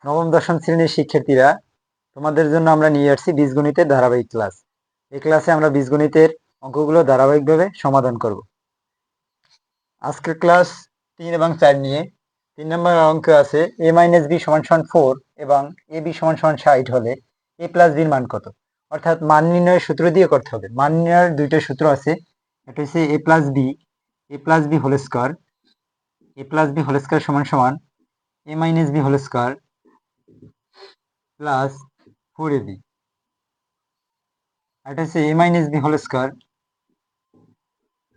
নবম দশম শ্রেণীর শিক্ষার্থীরা, তোমাদের জন্য আমরা নিয়ে আসছি বীজগণিতের ধারাবাহিক ক্লাস। এই ক্লাসে আমরা বীজগণিতের অঙ্কগুলো ধারাবাহিকভাবে সমাধান করব। আজকের ক্লাস 3 এবং 4 নিয়ে 3 নম্বর অঙ্ক আছে a - b = 4 এবং ab = 60 হলে a + b এর মান কত? অর্থাৎ মান নির্ণয়ের সূত্র দিয়ে করতে হবে। মান নির্ণয়ের দুইটা সূত্র আছে, একটা হচ্ছে a + b whole square, a + b whole square সমান সমান a - b whole square plus 4ab। আর এটা হচ্ছে a - b whole square,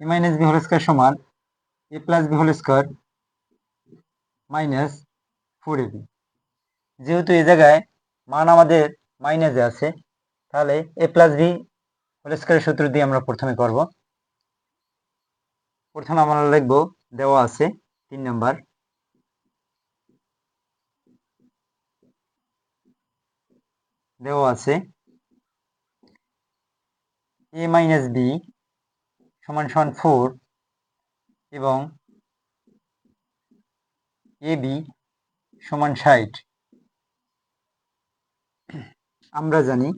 a - b whole square সমান a + b whole square minus 4ab। যেহেতু এই জায়গায় মান আমাদের মাইনাসে আছে, তাহলে a + b হোল স্কয়ারের সূত্র দিয়ে আমরা প্রথমে করব। প্রথমে আমরা লিখব, দেওয়া আছে 3 নাম্বার, দেওয়া আছে a - b = 4 এবং ab = 60। আমরা জানি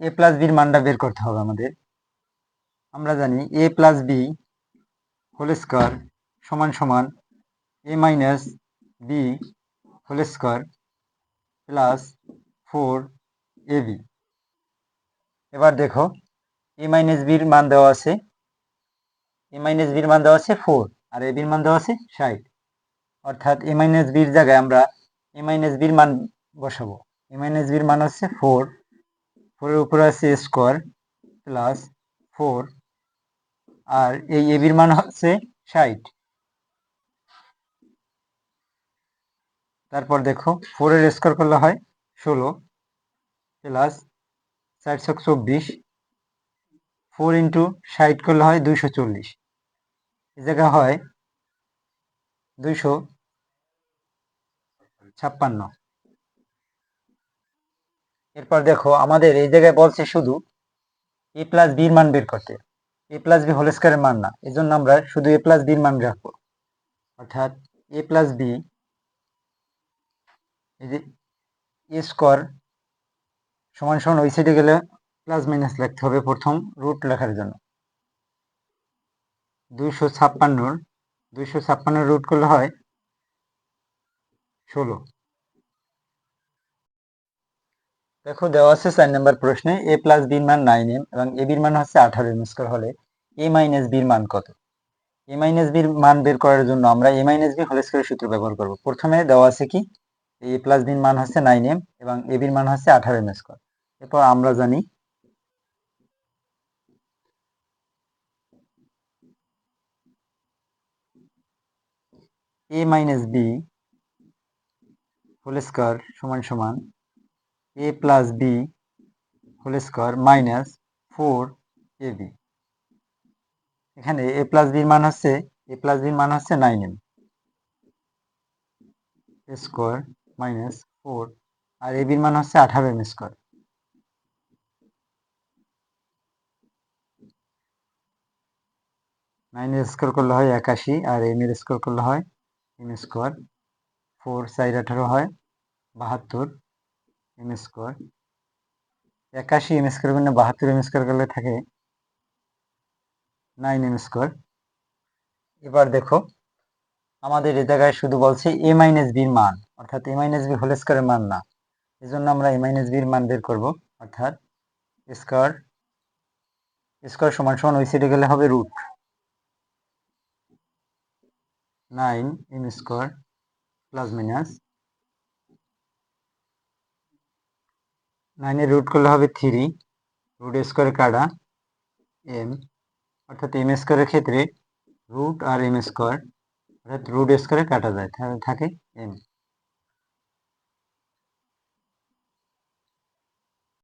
a + b এর মানটা বের করতে হবে আমাদের। আমরা জানি a + b হোল স্কয়ার সমান সমান a - b whole square plus 4ab। এবার দেখো a - b এর মান দেওয়া আছে, a - b এর মান দেওয়া আছে 4 আর ab এর মান দেওয়া আছে 60। অর্থাৎ a - b এর জায়গায় আমরা a - b এর মান বসাবো। a - b এর মান হচ্ছে 4, 4 এর উপরে আছে স্কয়ার প্লাস 4 আর এই ab এর মান হচ্ছে 60। তারপর দেখো 4 এর স্কয়ার করলে হয় 16 প্লাস 4 × 24, 4 × 60 করলে হয় 240। এই জায়গায় হয় 256। এরপর দেখো আমাদের এই জায়গায় বলছে শুধু a + b এর মান বের করতে, a + b হোল স্কয়ারের মান না, এজন্য আমরা শুধু a + b এর মান রাখবো। অর্থাৎ a + b, এই যে a স্কয়ার সমান সমান ওই সাইডে গেলে প্লাস মাইনাস লিখতে হবে প্রথম রুট লেখার জন্য। 256 রুট করলে হয় 16। দেখো দেওয়া আছে 4 নম্বর প্রশ্নে a + b এর মান 9m এবং ab এর মান হচ্ছে 18m² হলে a - b এর মান কত? a - b এর মান বের করার জন্য আমরা a - b হোল স্কয়ারের সূত্র ব্যবহার করব। প্রথমে দেওয়া আছে কি a + b এর মান হচ্ছে 9m এবং ab এর মান হচ্ছে 18m²। এরপর আমরা জানি a - b হোল স্কয়ার সমান সমান a + b whole square minus 4ab। এখানে a + b এর মান হচ্ছে 9m স্কয়ার মাইনাস 4 আর ab এর মান হচ্ছে 18m²। 9 এর স্কয়ার করলে হয় 81 আর m এর স্কয়ার করলে হয় m²। 4 4 18 হয় 72 m²। 81 m² গুণে 72 m² করলে থাকে 9m²। এবার দেখো আমাদের এই জায়গায় শুধু বলছে a - b এর মান, অর্থাৎ a - b হোল স্কয়ারের মান না, এজন্য আমরা a - b এর মান বের করব। অর্থাৎ স্কয়ার সমান সমান ওই সাইডে গেলে হবে রুট 9m² প্লাস মাইনাস 9 এর রুট করলে হবে 3, রুট স্কয়ারে কাটা m, অর্থাৎ m² এর ক্ষেত্রে রুট আর m², অর্থাৎ রুট স্কয়ারে কাটা যায়, তাহলে থাকে m।